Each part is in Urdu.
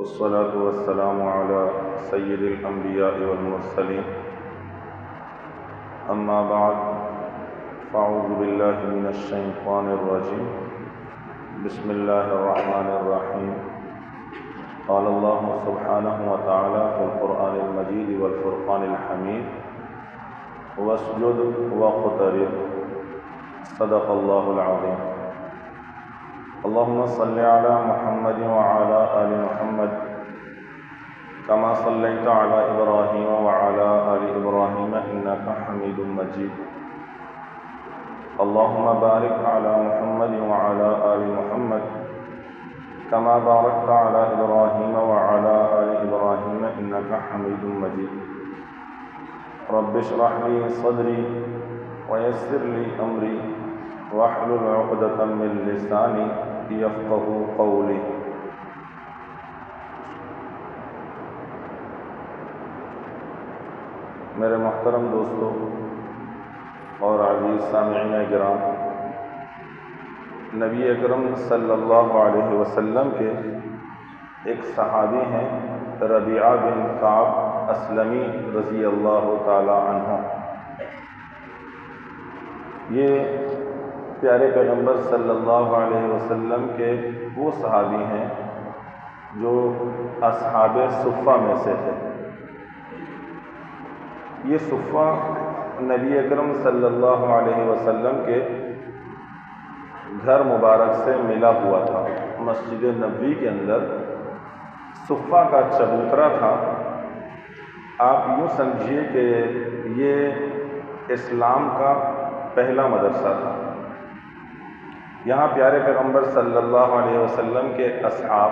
والصلاة والسلام على سيد الأنبياء والمرسلين أما بعد فأعوذ بالله من الشيطان الرجيم بسم الله الرحمن الرحيم قال الله سبحانه وتعالى في القرآن المجيد والفرقان الحميد واسجد واقترب صدق الله العظيم اللهم صل على محمد وعلى آل محمد كما صليت على إبراهيم وعلى آل إبراهيم إنك حميد مجيد اللهم بارك على محمد وعلى آل محمد كما باركت على إبراهيم وعلى آل إبراهيم إنك حميد مجيد رب اشرح لي صدري ويسر لي أمري واحلل عقدة من لساني يفقهوا قولي میرے محترم دوستو اور عزیز سامعین کرام، نبی اکرم صلی اللہ علیہ وسلم کے ایک صحابی ہیں ربیعہ بن کعب اسلمی رضی اللہ تعالی عنہ۔ یہ پیارے پیغمبر صلی اللہ علیہ وسلم کے وہ صحابی ہیں جو اصحاب صفہ میں سے تھے۔ یہ صفہ نبی اکرم صلی اللہ علیہ وسلم کے گھر مبارک سے ملا ہوا تھا۔ مسجد نبوی کے اندر صفہ کا چبوترا تھا۔ آپ یوں سمجھیے کہ یہ اسلام کا پہلا مدرسہ تھا۔ یہاں پیارے پیغمبر صلی اللہ علیہ وسلم کے اصحاب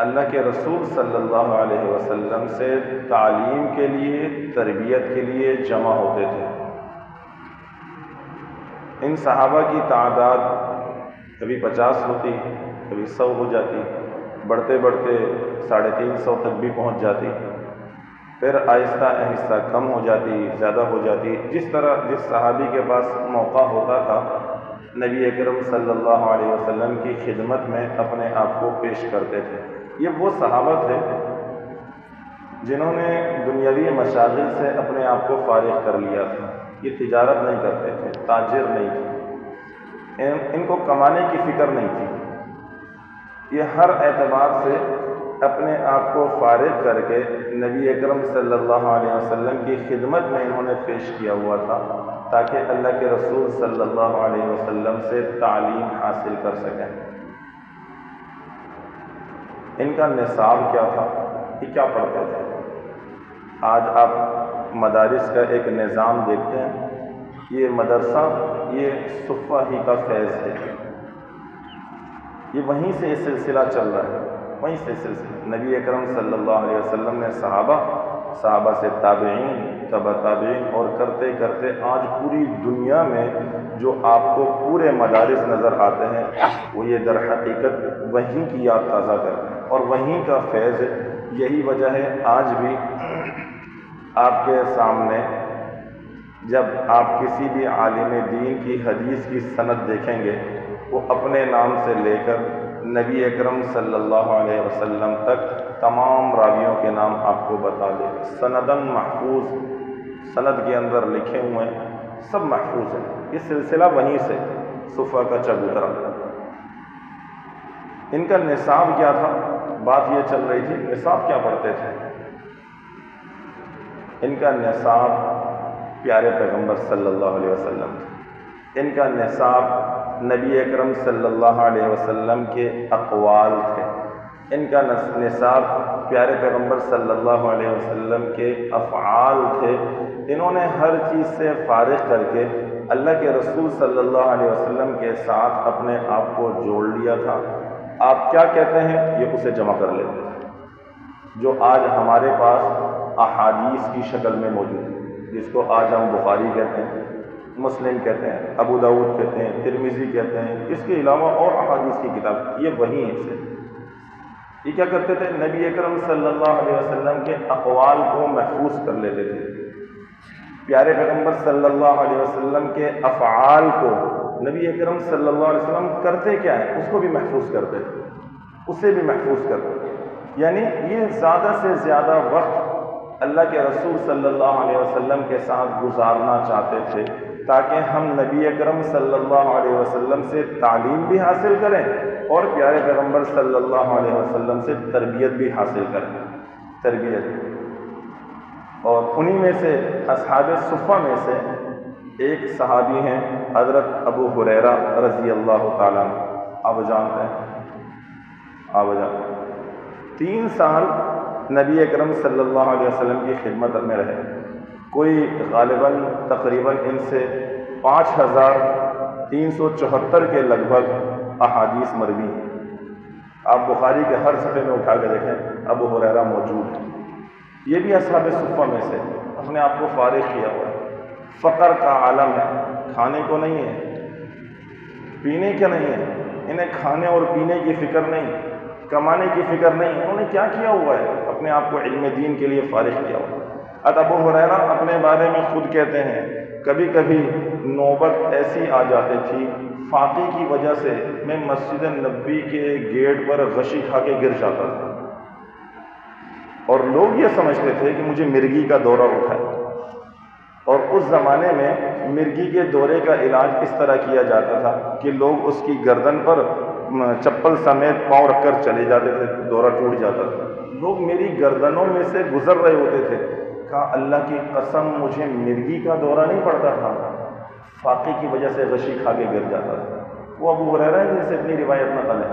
اللہ کے رسول صلی اللہ علیہ وسلم سے تعلیم کے لیے، تربیت کے لیے جمع ہوتے تھے۔ ان صحابہ کی تعداد کبھی 50 ہوتی، کبھی 100 ہو جاتی، بڑھتے بڑھتے 350 تک بھی پہنچ جاتی، پھر آہستہ آہستہ کم ہو جاتی، زیادہ ہو جاتی۔ جس طرح جس صحابی کے پاس موقع ہوتا تھا نبی اکرم صلی اللہ علیہ وسلم کی خدمت میں اپنے آپ کو پیش کرتے تھے۔ یہ وہ صحابہ تھے جنہوں نے دنیاوی مشاغل سے اپنے آپ کو فارغ کر لیا تھا۔ یہ تجارت نہیں کرتے تھے، تاجر نہیں تھے، ان کو کمانے کی فکر نہیں تھی۔ یہ ہر اعتبار سے اپنے آپ کو فارغ کر کے نبی اکرم صلی اللہ علیہ وسلم کی خدمت میں انہوں نے پیش کیا ہوا تھا تاکہ اللہ کے رسول صلی اللہ علیہ وسلم سے تعلیم حاصل کر سکیں۔ ان کا نصاب کیا تھا؟ یہ کیا پڑھتے تھے؟ آج آپ مدارس کا ایک نظام دیکھتے ہیں، یہ مدرسہ یہ صفہ ہی کا فیض ہے۔ یہ وہیں سے یہ سلسلہ چل رہا ہے، وہیں سے سلسلہ نبی اکرم صلی اللہ علیہ وسلم نے صحابہ سے تابعین، تبع تابعین، اور کرتے کرتے آج پوری دنیا میں جو آپ کو پورے مدارس نظر آتے ہیں وہ یہ در حقیقت وہیں کی یاد تازہ کرتے ہیں اور وہیں کا فیض ہے۔ یہی وجہ ہے آج بھی آپ کے سامنے جب آپ کسی بھی عالم دین کی حدیث کی سند دیکھیں گے وہ اپنے نام سے لے کر نبی اکرم صلی اللہ علیہ وسلم تک تمام راویوں کے نام آپ کو بتا دے۔ سندن محفوظ، سند کے اندر لکھے ہوئے ہیں، سب محفوظ ہیں۔ یہ سلسلہ وہیں سے صفہ کا چبوترا۔ ان کا نصاب کیا تھا؟ بات یہ چل رہی تھی نصاب کیا پڑھتے تھے۔ ان کا نصاب پیارے پیغمبر صلی اللہ علیہ وسلم تھے۔ ان کا نصاب نبی اکرم صلی اللہ علیہ وسلم کے اقوال تھے۔ ان کا نصاب پیارے پیغمبر صلی اللہ علیہ وسلم کے افعال تھے۔ انہوں نے ہر چیز سے فارغ کر کے اللہ کے رسول صلی اللہ علیہ وسلم کے ساتھ اپنے آپ کو جوڑ لیا تھا۔ آپ کیا کہتے ہیں یہ اسے جمع کر لیتے تھے، جو آج ہمارے پاس احادیث کی شکل میں موجود ہے، جس کو آج ہم بخاری کہتے ہیں، مسلم کہتے ہیں، ابو داؤد کہتے ہیں، ترمذی کہتے ہیں، اس کے علاوہ اور احادیث کی کتاب، یہ وہی سے۔ یہ کیا کرتے تھے؟ نبی اکرم صلی اللہ علیہ وسلم کے اقوال کو محفوظ کر لیتے تھے، پیارے پیغمبر صلی اللہ علیہ وسلم کے افعال کو نبی اکرم صلی اللہ علیہ وسلم کرتے کیا ہے اس کو بھی محفوظ کرتے تھے، اسے بھی محفوظ کرتے۔ یعنی یہ زیادہ سے زیادہ وقت اللہ کے رسول صلی اللہ علیہ وسلم کے ساتھ گزارنا چاہتے تھے تاکہ ہم نبی اکرم صلی اللہ علیہ وسلم سے تعلیم بھی حاصل کریں اور پیارے پیغمبر صلی اللہ علیہ وسلم سے تربیت بھی حاصل کریں، تربیت۔ اور انہی میں سے اصحاب صفہ میں سے ایک صحابی ہیں حضرت ابو ہریرہ رضی اللہ تعالیٰ عنہ، آپ جانتے ہیں 3 سال نبی اکرم صلی اللہ علیہ وسلم کی خدمت میں رہے، کوئی غالباً تقریباً ان سے 5374 کے لگ بھگ احادیث مروی ہیں۔ آپ بخاری کے ہر صفحے میں اٹھا کے دیکھیں ابو ہریرہ موجود ہے۔ یہ بھی اصحاب صفہ میں سے اپنے آپ کو فارغ کیا ہوا ہے، فقر کا عالم ہے، کھانے کو نہیں ہے، پینے کا نہیں ہے، انہیں کھانے اور پینے کی فکر نہیں، کمانے کی فکر نہیں، انہوں نے کیا کیا ہوا ہے؟ اپنے آپ کو علم دین کے لیے فارغ کیا ہوا ہے۔ ابو ہریرہ اپنے بارے میں خود کہتے ہیں کبھی کبھی نوبت ایسی آ جاتی تھی فاقے کی وجہ سے میں مسجد نبوی کے گیٹ پر غشی کھا کے گر جاتا تھا، اور لوگ یہ سمجھتے تھے کہ مجھے مرگی کا دورہ اٹھا ہے۔ اور اس زمانے میں مرگی کے دورے کا علاج اس طرح کیا جاتا تھا کہ لوگ اس کی گردن پر چپل سمیت پاؤں رکھ کر چلے جاتے تھے، دورہ ٹوٹ جاتا تھا۔ لوگ میری گردنوں میں سے گزر رہے ہوتے تھے، کہا اللہ کی قسم مجھے مرگی کا دورہ نہیں پڑتا تھا، فاقے کی وجہ سے غشی کھا کے گر جاتا تھا۔ وہ ابو ہریرہ جن سے اتنی روایت نقل ہے۔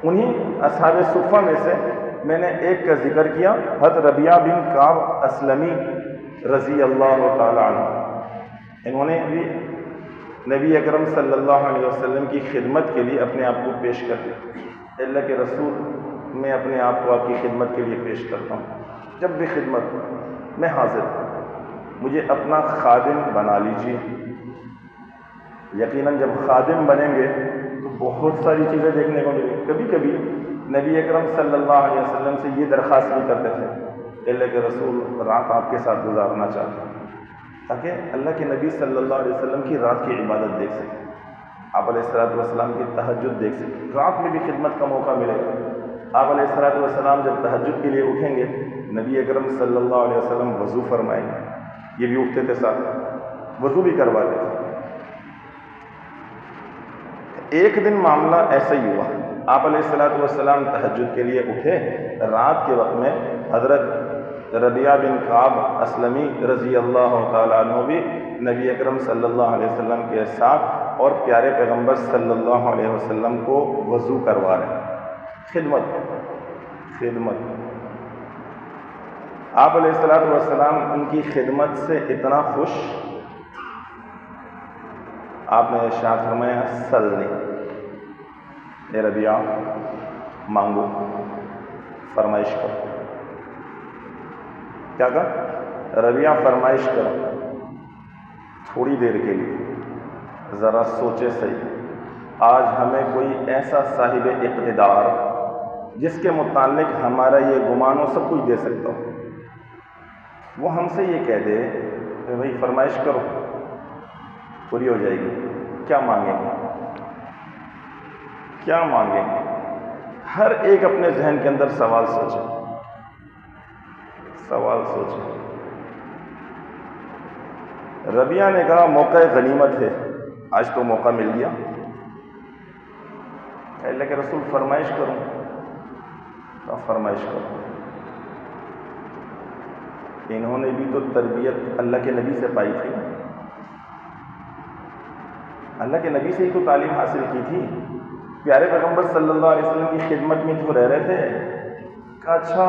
انہی اصحاب صفہ میں سے میں نے ایک کا ذکر کیا، حضرت ربیعہ بن کعب اسلمی رضی اللہ تعالی عنہ۔ انہوں نے بھی نبی اکرم صلی اللہ علیہ وسلم کی خدمت کے لیے اپنے آپ کو پیش کر دیا۔ اللہ کے رسول، میں اپنے آپ کو آپ کی خدمت کے لیے پیش کرتا ہوں، جب بھی خدمت میں حاضر ہوں، مجھے اپنا خادم بنا لیجیے۔ یقیناً جب خادم بنیں گے تو بہت ساری چیزیں دیکھنے کو ملیں۔ کبھی کبھی نبی اکرم صلی اللہ علیہ وسلم سے یہ درخواست بھی کرتے تھے، اللہ کے رسول رات آپ کے ساتھ گزارنا چاہتے ہیں، تاکہ اللہ کے نبی صلی اللہ علیہ وسلم کی رات کی عبادت دیکھ سکیں، آپ علیہ الصلوۃ والسلام کی تہجد دیکھ سکیں، رات میں بھی خدمت کا موقع ملے گا۔ آپ علیہ الصلوۃ والسلام جب تہجد کے لیے اٹھیں گے، نبی اکرم صلی اللہ علیہ وسلم وضو فرمائیں گے، یہ بھی اٹھتے تھے، ساتھ وضو بھی کرواتے تھے۔ ایک دن معاملہ ایسا ہی ہوا، آپ علیہ الصلوۃ والسلام تہجد کے لیے اٹھے، رات کے وقت میں حضرت ربیعہ بن کعب اسلمی رضی اللہ تعالیٰ عنہ بھی نبی اکرم صلی اللہ علیہ وسلم کے ساتھ اور پیارے پیغمبر صلی اللہ علیہ وسلم کو وضو کروا رہے ہیں۔ خدمت آپ علیہ الصلوۃ والسلام ان کی خدمت سے اتنا خوش، آپ نے ارشاد فرمایا سلنی، اے ربیعہ مانگو، فرمائش کرو۔ کیا کہا؟ ربیعہ فرمائش کرو، تھوڑی دیر کے لیے ذرا سوچے صحیح، آج ہمیں کوئی ایسا صاحب اقتدار جس کے متعلق ہمارا یہ گمان ہو سب کچھ دے سکتا ہو، وہ ہم سے یہ کہہ دے کہ بھائی فرمائش کرو، پوری ہو جائے گی، کیا مانگیں گے؟ کیا مانگیں گے؟ ہر ایک اپنے ذہن کے اندر سوال سوچے۔ ربیعہ نے کہا موقع غنیمت ہے، آج تو موقع مل گیا، اللہ کے رسول فرمائش کروں، فرمائش کرو۔ انہوں نے بھی تو تربیت اللہ کے نبی سے پائی تھی، اللہ کے نبی سے ہی تو تعلیم حاصل کی تھی، پیارے پیغمبر صلی اللہ علیہ وسلم کی خدمت میں تو رہ رہے تھے۔ کہا اچھا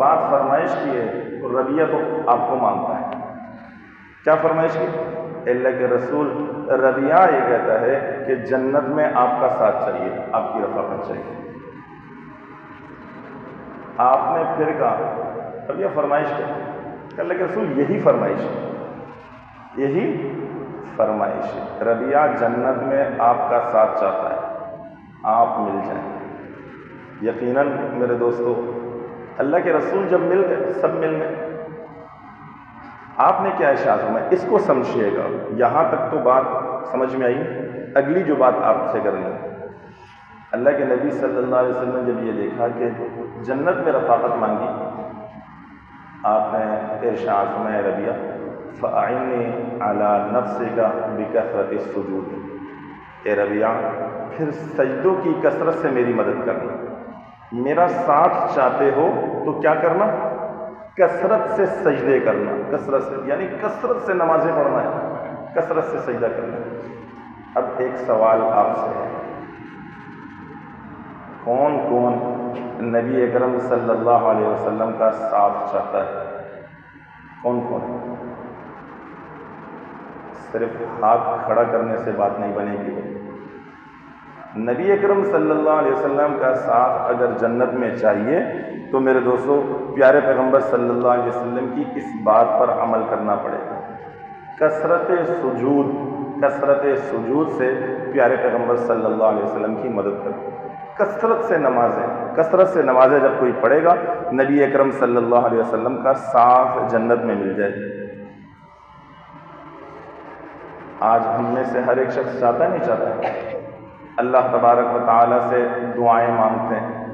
بات فرمائش کی ہے تو ربیعہ تو آپ کو مانتا ہے، کیا فرمائش کی؟ اللہ کے رسول ربیعہ یہ کہتا ہے کہ جنت میں آپ کا ساتھ چاہیے، آپ کی رفاقت چاہیے۔ آپ نے پھر کہا ربیعہ فرمائش کر، اللہ کے رسول یہی فرمائش ہے، یہی فرمائش ہے، ربیعہ جنت میں آپ کا ساتھ چاہتا ہے، آپ مل جائیں۔ یقیناً میرے دوستو، اللہ کے رسول جب مل گئے سب مل گئے۔ آپ نے کیا ارشاد فرمایا، اس کو سمجھیے گا، یہاں تک تو بات سمجھ میں آئی، اگلی جو بات آپ سے کرنی ہے، اللہ کے نبی صلی اللہ علیہ وسلم نے جب یہ دیکھا کہ جنت میں رفاقت مانگی، آپ نے ارشاد فرمایا ربیہ فَأَعِنِّي عَلَىٰ نَفْسِكَ بِكَثْرَةِ السُّجُودِ، اے ربیہ پھر سجدوں کی کثرت سے میری مدد کرنا، میرا ساتھ چاہتے ہو تو کیا کرنا، کثرت سے سجدے کرنا، کثرت سے یعنی کثرت سے نمازیں پڑھنا ہے، کثرت سے سجدہ کرنا ہے۔ اب ایک سوال آپ سے ہے، کون کون نبی اکرم صلی اللہ علیہ وسلم کا ساتھ چاہتا ہے؟ کون کون؟ صرف ہاتھ کھڑا کرنے سے بات نہیں بنے گی۔ نبی اکرم صلی اللہ علیہ وسلم کا ساتھ اگر جنت میں چاہیے تو میرے دوستو پیارے پیغمبر صلی اللہ علیہ وسلم کی اس بات پر عمل کرنا پڑے گا۔ کثرت سجود سے پیارے پیغمبر صلی اللہ علیہ وسلم کی مدد کرو، کثرت سے نمازیں جب کوئی پڑھے گا نبی اکرم صلی اللہ علیہ وسلم کا ساتھ جنت میں مل جائے۔ آج ہم میں سے ہر ایک شخص چاہتا نہیں چاہتا؟ اللہ تبارک و تعالیٰ سے دعائیں مانگتے ہیں،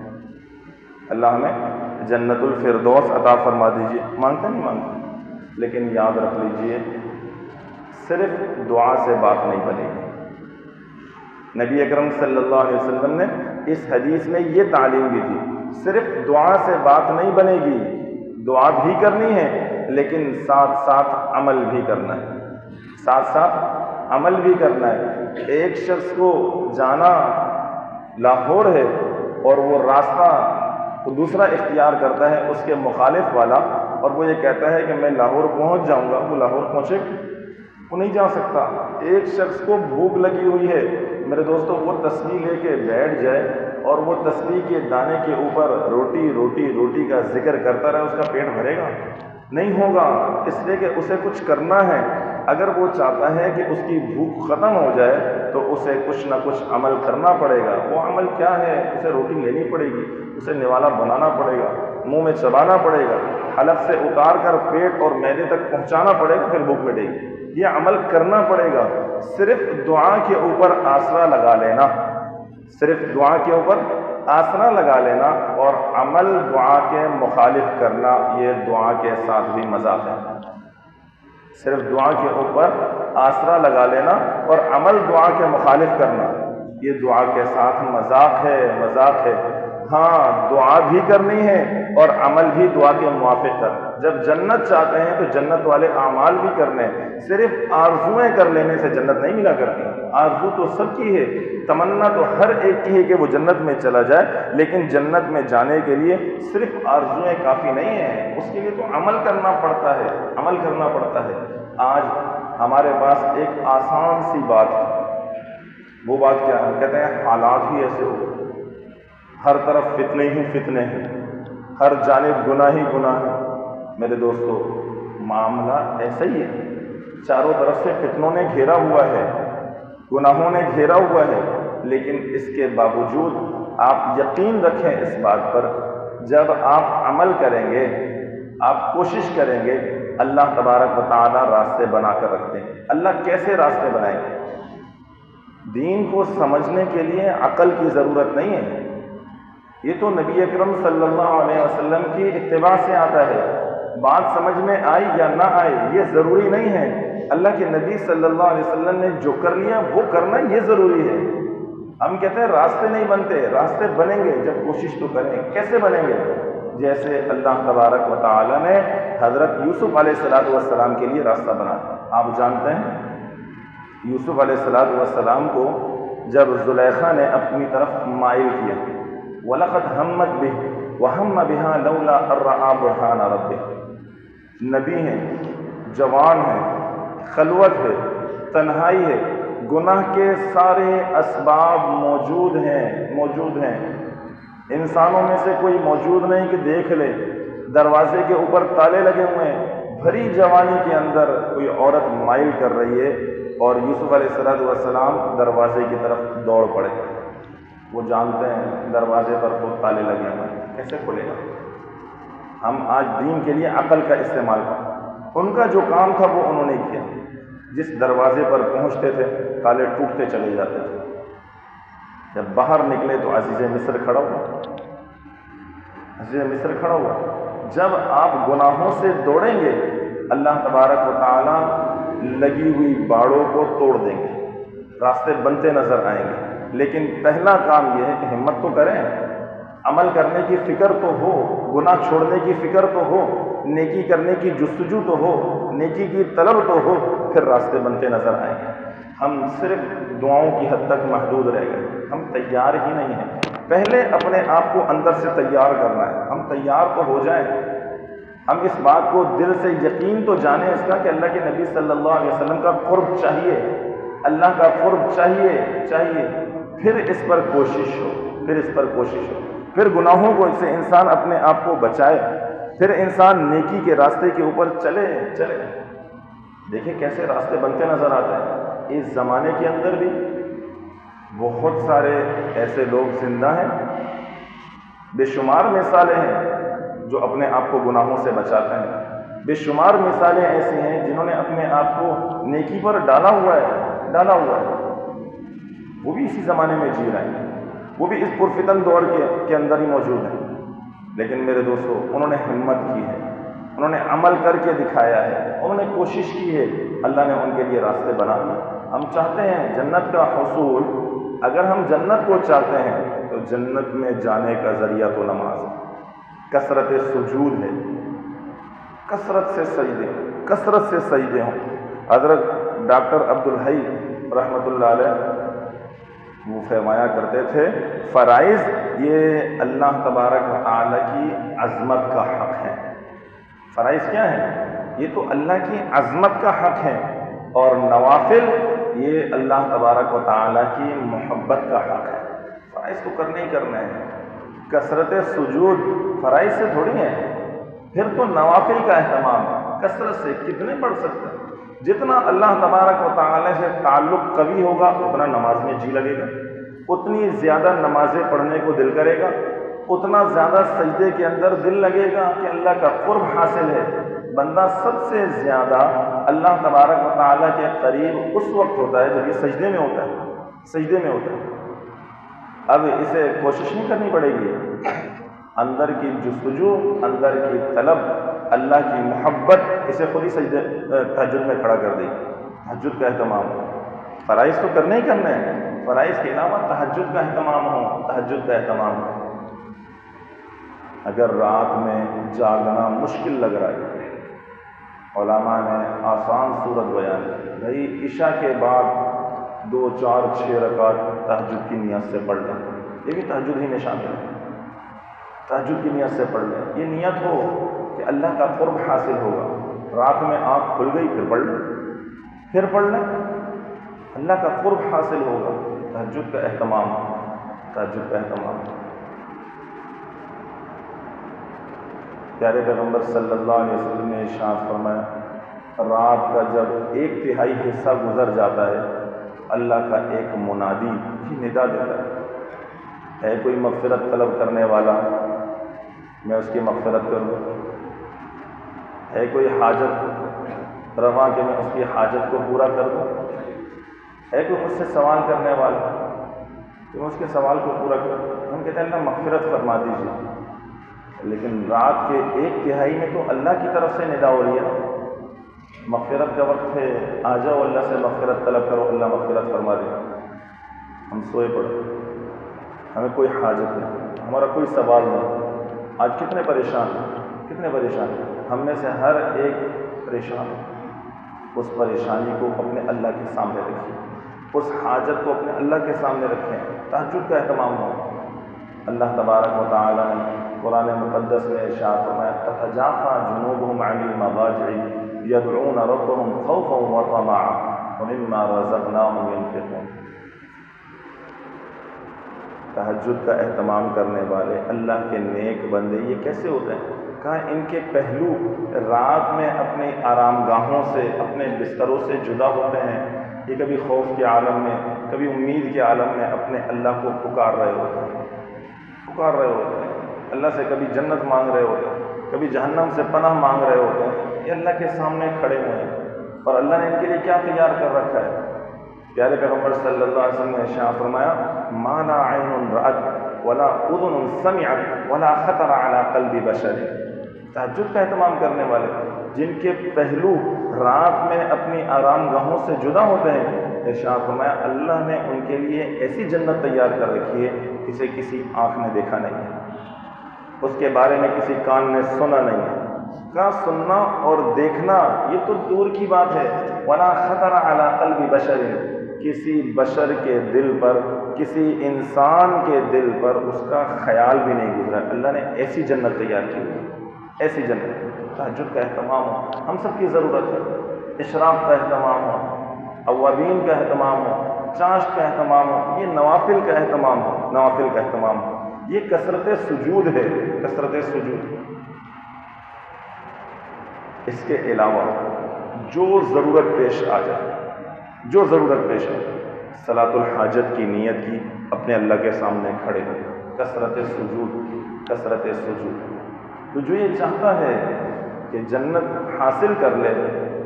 اللہ ہمیں جنت الفردوس عطا فرما دیجیے، مانگتے نہیں مانگتے؟ لیکن یاد رکھ لیجیے صرف دعا سے بات نہیں بنے گی۔ نبی اکرم صلی اللہ علیہ وسلم نے اس حدیث میں یہ تعلیم دی تھی، صرف دعا سے بات نہیں بنے گی، دعا بھی کرنی ہے لیکن ساتھ ساتھ عمل بھی کرنا ہے، ساتھ ساتھ عمل بھی کرنا ہے۔ ایک شخص کو جانا لاہور ہے اور وہ راستہ تو دوسرا اختیار کرتا ہے اس کے مخالف والا، اور وہ یہ کہتا ہے کہ میں لاہور پہنچ جاؤں گا، وہ لاہور پہنچے وہ نہیں جا سکتا۔ ایک شخص کو بھوک لگی ہوئی ہے میرے دوستوں، وہ تسبیح لے کے بیٹھ جائے اور وہ تسبیح کے دانے کے اوپر روٹی کا ذکر کرتا رہے، اس کا پیٹ بھرے گا؟ نہیں ہوگا، اس لیے کہ اسے کچھ کرنا ہے۔ اگر وہ چاہتا ہے کہ اس کی بھوک ختم ہو جائے تو اسے کچھ نہ کچھ عمل کرنا پڑے گا۔ وہ عمل کیا ہے؟ اسے روٹی لینی پڑے گی، اسے نوالا بنانا پڑے گا، منہ میں چبانا پڑے گا، حلق سے اتار کر پیٹ اور معدے تک پہنچانا پڑے گا، پھر بھوک مٹے گی۔ یہ عمل کرنا پڑے گا۔ صرف دعا کے اوپر آسرا لگا لینا، صرف دعا کے اوپر آسرا لگا لینا اور عمل دعا کے مخالف کرنا، یہ دعا کے ساتھ بھی مذاق ہے۔ صرف دعا کے اوپر آسرا لگا لینا اور عمل دعا کے مخالف کرنا، یہ دعا کے ساتھ مذاق ہے۔ ہاں دعا بھی کرنی ہے اور عمل بھی دعا کے موافق کرنا۔ جب جنت چاہتے ہیں تو جنت والے اعمال بھی کرنے ہیں، صرف آرزویں کر لینے سے جنت نہیں ملا کرتی۔ آرزو تو سب کی ہے، تمنا تو ہر ایک کی ہے کہ وہ جنت میں چلا جائے، لیکن جنت میں جانے کے لیے صرف آرزویں کافی نہیں ہیں، اس کے لیے تو عمل کرنا پڑتا ہے۔ آج ہمارے پاس ایک آسان سی بات ہے، وہ بات کیا ہے؟ ہم کہتے ہیں حالات ہی ایسے ہو، ہر طرف فتنے ہی فتنے ہیں، ہر جانب گناہ ہی گناہ ہے۔ میرے دوستو معاملہ ایسا ہی ہے، چاروں طرف سے فتنوں نے گھیرا ہوا ہے، گناہوں نے گھیرا ہوا ہے، لیکن اس کے باوجود آپ یقین رکھیں اس بات پر، جب آپ عمل کریں گے، آپ کوشش کریں گے، اللہ تبارک و تعالیٰ راستے بنا کر رکھتے ہیں۔ اللہ کیسے راستے بنائیں گے؟ دین کو سمجھنے کے لیے عقل کی ضرورت نہیں ہے، یہ تو نبی اکرم صلی اللہ علیہ وسلم کی اتباع سے آتا ہے۔ بات سمجھ میں آئی یا نہ آئے یہ ضروری نہیں ہے، اللہ کے نبی صلی اللہ علیہ وسلم نے جو کر لیا وہ کرنا یہ ضروری ہے۔ ہم کہتے ہیں راستے نہیں بنتے، راستے بنیں گے جب کوشش تو کریں۔ کیسے بنیں گے؟ جیسے اللہ تبارک و تعالیٰ نے حضرت یوسف علیہ السلام کے لیے راستہ بنایا۔ آپ جانتے ہیں یوسف علیہ السلام کو جب زلیخا نے اپنی طرف مائل کیا، وَلَقَدْ هَمَّتْ بِهِ وَهَمَّ بِهَا لَوْلَا أَن رَأَىٰ بُرْهَانَ رَبِّهِ، نبی ہیں، جوان ہیں، خلوت ہے، تنہائی ہے، گناہ کے سارے اسباب موجود ہیں، انسانوں میں سے کوئی موجود نہیں کہ دیکھ لے، دروازے کے اوپر تالے لگے ہوئے ہیں، بھری جوانی کے اندر کوئی عورت مائل کر رہی ہے اور یوسف علیہ السلام دروازے کی طرف دوڑ پڑے۔ وہ جانتے ہیں دروازے پر تو تالے لگے ہوئے ہیں، کیسے کھلے گا؟ ہم آج دین کے لیے عقل کا استعمال کریں۔ ان کا جو کام تھا وہ انہوں نے کیا، جس دروازے پر پہنچتے تھے تالے ٹوٹتے چلے جاتے تھے۔ جب باہر نکلے تو عزیز مصر کھڑا ہوا، عزیز مصر کھڑا ہوا۔ جب آپ گناہوں سے دوڑیں گے اللہ تبارک و تعالی لگی ہوئی باڑوں کو توڑ دیں گے، راستے بنتے نظر آئیں گے۔ لیکن پہلا کام یہ ہے کہ ہمت تو کریں، عمل کرنے کی فکر تو ہو، گناہ چھوڑنے کی فکر تو ہو، نیکی کرنے کی جستجو تو ہو، نیکی کی طلب تو ہو، پھر راستے بنتے نظر آئیں گے۔ ہم صرف دعاؤں کی حد تک محدود رہ گئے، ہم تیار ہی نہیں ہیں۔ پہلے اپنے آپ کو اندر سے تیار کرنا ہے، ہم تیار تو ہو جائیں، ہم اس بات کو دل سے یقین تو جانیں اس کا کہ اللہ کے نبی صلی اللہ علیہ وسلم کا قرب چاہیے، اللہ کا قرب چاہیے، پھر اس پر کوشش ہو، پھر گناہوں کو سے انسان اپنے آپ کو بچائے، پھر انسان نیکی کے راستے کے اوپر چلے۔ دیکھیں کیسے راستے بنتے نظر آتے ہیں۔ اس زمانے کے اندر بھی بہت سارے ایسے لوگ زندہ ہیں، بے شمار مثالیں ہیں جو اپنے آپ کو گناہوں سے بچاتے ہیں، بے شمار مثالیں ایسی ہیں جنہوں نے اپنے آپ کو نیکی پر ڈالا ہوا ہے، وہ بھی اسی زمانے میں جی رہے ہیں، وہ بھی اس پرفتن دور کے اندر ہی موجود ہیں۔ لیکن میرے دوستو، انہوں نے ہمت کی ہے، انہوں نے عمل کر کے دکھایا ہے، انہوں نے کوشش کی ہے، اللہ نے ان کے لیے راستے بنا دیے۔ ہم چاہتے ہیں جنت کا حصول، اگر ہم جنت کو چاہتے ہیں تو جنت میں جانے کا ذریعہ تو نماز ہے، کثرت سجود ہے، کثرت سے سجدے ہوں۔ حضرت ڈاکٹر عبدالحی رحمۃ اللہ علیہ وہ فرمایا کرتے تھے، فرائض یہ اللہ تبارک و تعالی کی عظمت کا حق ہے۔ فرائض کیا ہے؟ یہ تو اللہ کی عظمت کا حق ہے، اور نوافل یہ اللہ تبارک و تعالی کی محبت کا حق ہے۔ فرائض تو کرنے ہی کرنے ہیں۔ کثرت سجود فرائض سے تھوڑی ہے، پھر تو نوافل کا اہتمام ہے، کثرت سے کتنے پڑھ سکتے ہیں؟ جتنا اللہ تبارک و تعالی سے تعلق قوی ہوگا اتنا نماز میں جی لگے گا، اتنی زیادہ نمازیں پڑھنے کو دل کرے گا، اتنا زیادہ سجدے کے اندر دل لگے گا کہ اللہ کا قرب حاصل ہے۔ بندہ سب سے زیادہ اللہ تبارک و تعالی کے قریب اس وقت ہوتا ہے جب یہ سجدے میں ہوتا ہے۔ اب اسے کوشش نہیں کرنی پڑے گی، اندر کی جستجو، اندر کی طلب، اللہ کی محبت اسے خود ہی تہجد میں کھڑا کر دے گی۔ تہجد کا اہتمام ہو، فرائض تو کرنے ہی کرنے ہیں، فرائض کے علاوہ تہجد کا اہتمام ہو۔ اگر رات میں جاگنا مشکل لگ رہا ہے، علماء نے آسان صورت بیان کی، بھائی عشاء کے بعد 2 4 6 رکعت تہجد کی نیت سے پڑھ لیں، یہ بھی تہجد ہی میں شامل ہے، تہجد کی نیت سے پڑھ لیں۔ یہ نیت ہو کہ اللہ کا قرب حاصل ہوگا، رات میں آنکھ کھل گئی پھر پڑھ لیں، اللہ کا قرب حاصل ہوگا۔ تہجد کا اہتمام۔ پیارے پیغمبر صلی اللہ علیہ وسلم نے ارشاد فرمایا، رات کا جب 1/3 حصہ گزر جاتا ہے، اللہ کا ایک منادی ہی ندا دیتا ہے کوئی مغفرت طلب کرنے والا، میں اس کی مغفرت کروں، ہے کوئی حاجت رواں کہ میں اس کی حاجت کو پورا کر دوں، ہے کوئی مجھ سے سوال کرنے والا کہ میں اس کے سوال کو پورا کروں۔ ہم کہتے ہیں اللہ مغفرت فرما دیجیے، لیکن رات کے 1/3 میں تو اللہ کی طرف سے ندا ہو رہی ہے، مغفرت کا وقت ہے، آ جاؤ اللہ سے مغفرت طلب کرو، اللہ مغفرت فرما دے۔ ہم سوئے پڑے، ہمیں کوئی حاجت نہیں، ہمارا کوئی سوال نہیں۔ آج کتنے پریشان ہیں، ہم میں سے ہر ایک پریشان ہے۔ اس پریشانی کو اپنے اللہ کے سامنے رکھیں، اس حاجت کو اپنے اللہ کے سامنے رکھیں، تہجد کا اہتمام ہو۔ اللہ تبارک و تعالی نے قرآن مقدس میں ارشاد فرمایا، تتجافى جنوبهم عن المضاجع يدعون ربهم خوفا وطمعا ومما رزقناهم ينفقون۔ تہجد کا اہتمام کرنے والے اللہ کے نیک بندے یہ کیسے ہوتے ہیں؟ کہا ان کے پہلو رات میں اپنے آرام گاہوں سے، اپنے بستروں سے جدا ہوتے ہیں، یہ کبھی خوف کے عالم میں، کبھی امید کے عالم میں اپنے اللہ کو پکار رہے ہوتے ہیں، اللہ سے کبھی جنت مانگ رہے ہوتے ہیں، کبھی جہنم سے پناہ مانگ رہے ہوتے ہیں۔ یہ اللہ کے سامنے کھڑے ہوئے ہیں، اور اللہ نے ان کے لیے کیا تیار کر رکھا ہے؟ پیارے پیغمبر صلی اللہ علیہ وسلم نے ارشاد فرمایا ما لا عین رأت ولا اذن سمعت ولا خطر علی قلب بشر. تہجد کا اہتمام کرنے والے جن کے پہلو رات میں اپنی آرام گاہوں سے جدا ہوتے ہیں، ارشاد فرمایا اللہ نے ان کے لیے ایسی جنت تیار کر رکھی ہے جسے کسی آنکھ نے دیکھا نہیں ہے، اس کے بارے میں کسی کان نے سنا نہیں ہے. کا سننا اور دیکھنا یہ تو دور کی بات ہے، ولا خطر علی قلب بشر، کسی بشر کے دل پر، کسی انسان کے دل پر اس کا خیال بھی نہیں گزرا. اللہ نے ایسی جنت تیار کی ہوئی ہے، ایسی جنت. تہجد کا اہتمام ہو، ہم سب کی ضرورت ہے. اشراق کا اہتمام ہو، اوابین کا اہتمام ہو، چاشت کا اہتمام ہو، یہ نوافل کا اہتمام ہو، نوافل کا اہتمام ہو. یہ کثرت سجود ہے، کثرت سجود. اس کے علاوہ جو ضرورت پیش آ جائے، جو ضرورت پیش آئے، صلاۃ الحاجت کی نیت کی، اپنے اللہ کے سامنے کھڑے ہو، کثرت سجود، کثرت سجود. تو جو یہ چاہتا ہے کہ جنت حاصل کر لے،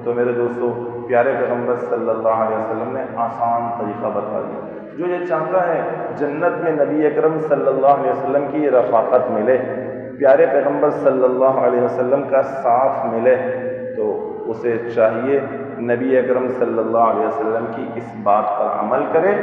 تو میرے دوستو پیارے پیغمبر صلی اللہ علیہ وسلم نے آسان طریقہ بتا دیا. جو یہ چاہتا ہے جنت میں نبی اکرم صلی اللہ علیہ وسلم کی رفاقت ملے، پیارے پیغمبر صلی اللہ علیہ وسلم کا ساتھ ملے، تو اسے چاہیے نبی اکرم صلی اللہ علیہ وسلم کی اس بات پر عمل کرے